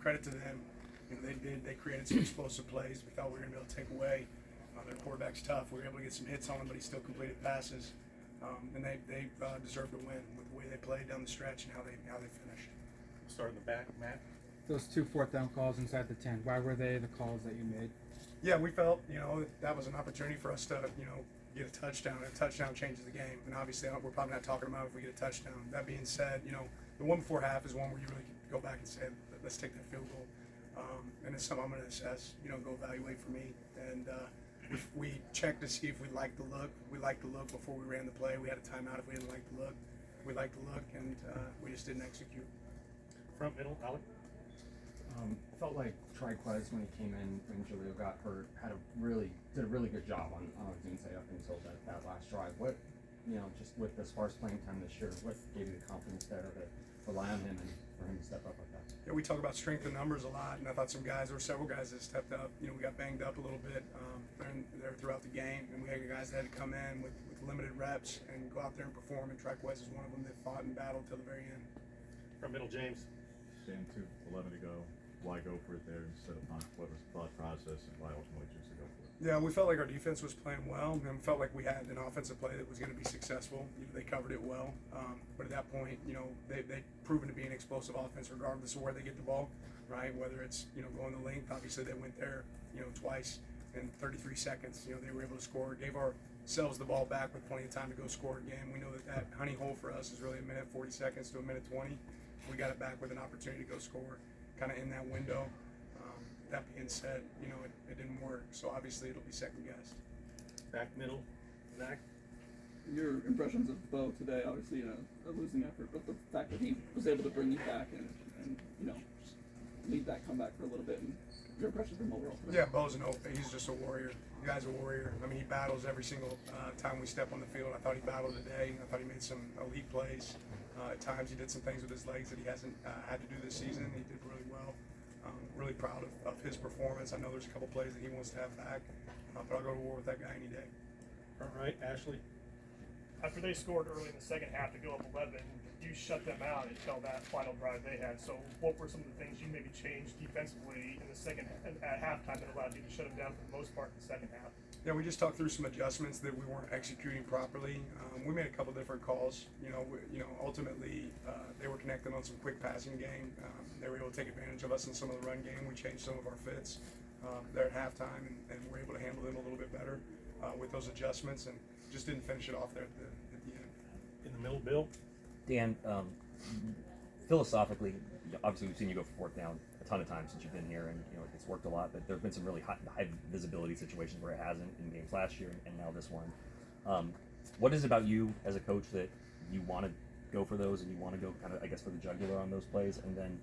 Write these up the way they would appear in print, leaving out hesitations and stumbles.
credit to them. You know, they created some explosive plays. We thought we were going to be able to take away. Their quarterback's tough. We were able to get some hits on him, but he still completed passes. And they deserved to win with the way they played down the stretch and how they finished. Start in the back, Matt. Those 2 fourth-down calls inside the 10, why were they the calls that you made? Yeah, we felt, that was an opportunity for us to, get a touchdown. And a touchdown changes the game. And obviously, we're probably not talking about if we get a touchdown. That being said, the one before half is one where you really can go back and say, let's take that field goal. And it's something I'm going to assess, go evaluate for me. And we checked to see if we liked the look. We liked the look before we ran the play. We had a timeout if we didn't like the look. We liked the look, and we just didn't execute. Front, middle, Alec. Felt like Triquez, when he came in when Jaleel got hurt, did a really good job on Odunze up until that last drive. What, just with the sparse playing time this year, what gave you the confidence there to rely on him and for him to step up like that? Yeah, we talk about strength of numbers a lot, and I thought there were several guys that stepped up. We got banged up a little bit there throughout the game, and we had guys that had to come in with limited reps and go out there and perform, and Triquez is one of them that fought and battled till the very end. Front, middle, James. Stand 11 to go. Why go for it there instead of not? What was the thought process and why ultimately choose to go for it? Yeah, we felt like our defense was playing well, and felt like we had an offensive play that was going to be successful. They covered it well, but at that point, they've proven to be an explosive offense regardless of where they get the ball, right? Whether it's going the length, obviously they went there, twice in 33 seconds. They were able to score, gave ourselves the ball back with plenty of time to go score again. We know that honey hole for us is really a minute 40 seconds to a minute 20. We got it back with an opportunity to go score, kind of in that window. That being said, it didn't work, so obviously it'll be second guessed. Back, middle, Zach. Your impressions of Bo today, obviously a losing effort, but the fact that he was able to bring you back and lead that comeback for a little bit, and your impressions of him overall today. Yeah, Bo's he's just a warrior. The guy's a warrior. I mean, he battles every single time we step on the field. I thought he battled today. I thought he made some elite plays. At times he did some things with his legs that he hasn't had to do this season. He did really well. Really proud of his performance. I know there's a couple plays that he wants to have back, but I'll go to war with that guy any day. Front right, Ashley. After they scored early in the second half to go up 11, you shut them out until that final drive they had. So what were some of the things you maybe changed defensively in the second at halftime that allowed you to shut them down for the most part in the second half? Yeah, we just talked through some adjustments that we weren't executing properly. We made a couple different calls. Ultimately they were connected on some quick passing game. They were able to take advantage of us in some of the run game. We changed some of our fits there at halftime, and we're able to handle them a little bit better with those adjustments, and just didn't finish it off there at the end. In the middle, Bill. Dan, philosophically, obviously we've seen you go for fourth down a ton of times since you've been here, and it's worked a lot. But there have been some really high visibility situations where it hasn't in games last year and now this one. What is it about you as a coach that you want to go for those and you want to go kind of, I guess, for the jugular on those plays? And then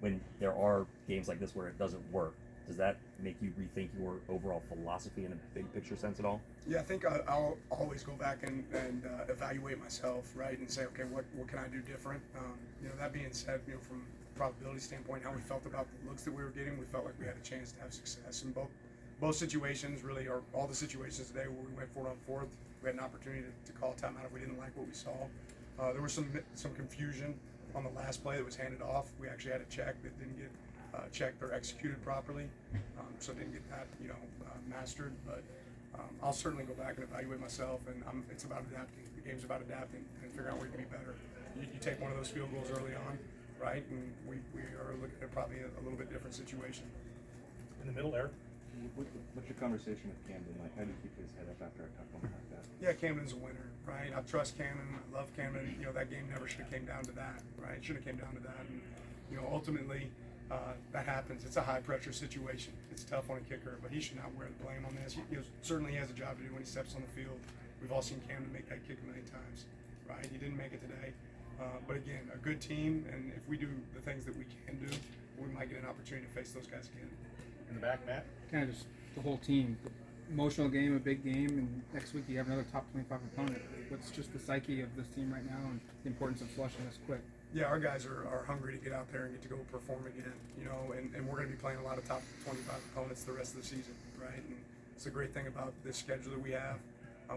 when there are games like this where it doesn't work, does that make you rethink your overall philosophy in a big picture sense at all? Yeah, I think I'll always go back and evaluate myself, right, and say, okay, what can I do different? That being said, from a probability standpoint, how we felt about the looks that we were getting, we felt like we had a chance to have success in both situations. Really, or all the situations today where we went 4 on 4th, we had an opportunity to call a timeout if we didn't like what we saw. There was some confusion on the last play that was handed off. We actually had a check that didn't get checked or executed properly, so didn't get that mastered. But I'll certainly go back and evaluate myself, and it's about adapting. The game's about adapting and figuring out where you can be better. You take one of those field goals early on, right, and we are looking at probably a little bit different situation. In the middle, Eric. What's your conversation with Camden like? How do you keep his head up after a tough one like that? Yeah, Camden's a winner, right? I trust Camden. I love Camden. That game never should have came down to that, right? It should have came down to that, and ultimately. That happens. It's a high-pressure situation. It's tough on a kicker, but he should not wear the blame on this. Certainly he has a job to do when he steps on the field. We've all seen Camden make that kick a million times, right? He didn't make it today. But again, a good team, and if we do the things that we can do, we might get an opportunity to face those guys again. In the back, Matt. Kind of just the whole team. Emotional game, a big game, and next week you have another top 25 opponent. What's just the psyche of this team right now and the importance of flushing this quick? Yeah, our guys are hungry to get out there and get to go perform again, and we're going to be playing a lot of top 25 opponents the rest of the season, right? And it's a great thing about this schedule that we have.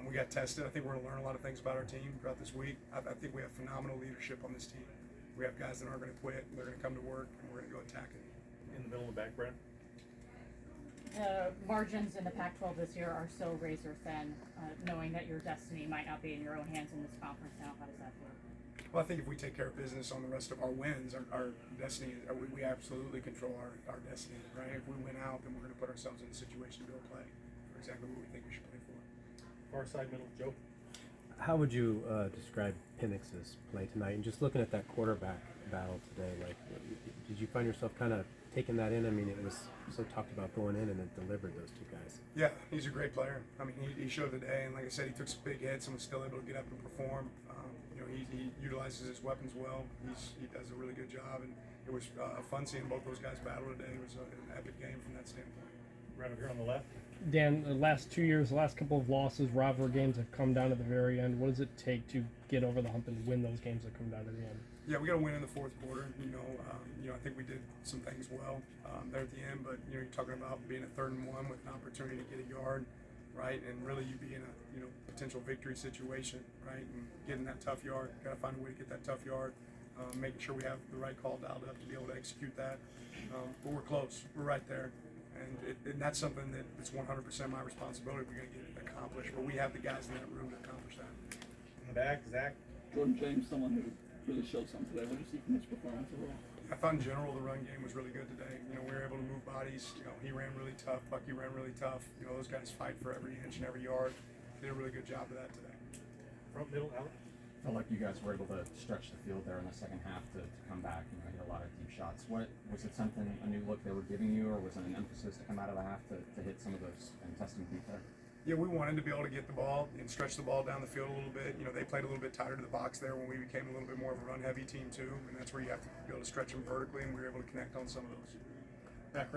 We got tested. I think we're going to learn a lot of things about our team throughout this week. I think we have phenomenal leadership on this team. We have guys that aren't going to quit. They're going to come to work, and we're going to go attack it. pulling back, Brad? The margins in the Pac-12 this year are so razor thin, knowing that your destiny might not be in your own hands in this conference now. How does that feel? Well, I think if we take care of business on the rest of our wins, our destiny, we absolutely control our destiny, right? If we win out, then we're going to put ourselves in a situation to go play for exactly what we think we should play for. Far side middle, Joe. How would you describe Penix's play tonight? And just looking at that quarterback battle today, like, did you find yourself kind of taking that in? I mean, it was so talked about going in, and it delivered those two guys. Yeah, he's a great player. I mean, he showed today, and like I said, he took some big hits and was still able to get up and perform. You know, he utilizes his weapons well. He does a really good job, and it was fun seeing both those guys battle today. It was an epic game from that standpoint. Right over here on the left. Dan, the last 2 years, the last couple of losses, rivalry games have come down to the very end. What does it take to get over the hump and win those games that come down to the end? Yeah, we got to win in the fourth quarter. You know, I think we did some things well there at the end. But you know, you're talking about being a 3rd and 1 with an opportunity to get a yard, right? And really, you be in a potential victory situation, right? And getting that tough yard, got to find a way to get that tough yard. Making sure we have the right call dialed up to be able to execute that. But we're close. We're right there. And that's something that it's 100% my responsibility. We're going to get it accomplished, but we have the guys in that room to accomplish that. In the back, Zach. Jordan James, someone who really showed something today. What did you see from his performance overall? I thought in general the run game was really good today. You know, we were able to move bodies. You know, he ran really tough. Bucky ran really tough. You know, those guys fight for every inch and every yard. Did a really good job of that today. Front middle, Alec. Felt like you guys were able to stretch the field there in the second half to come back. You know, hit a lot of deep shots. What was it? Something, a new look they were giving you, or was it an emphasis to come out of the half to hit some of those and test them deep there? Yeah, we wanted to be able to get the ball and stretch the ball down the field a little bit. You know, they played a little bit tighter to the box there when we became a little bit more of a run-heavy team too, and that's where you have to be able to stretch them vertically, and we were able to connect on some of those. Back right.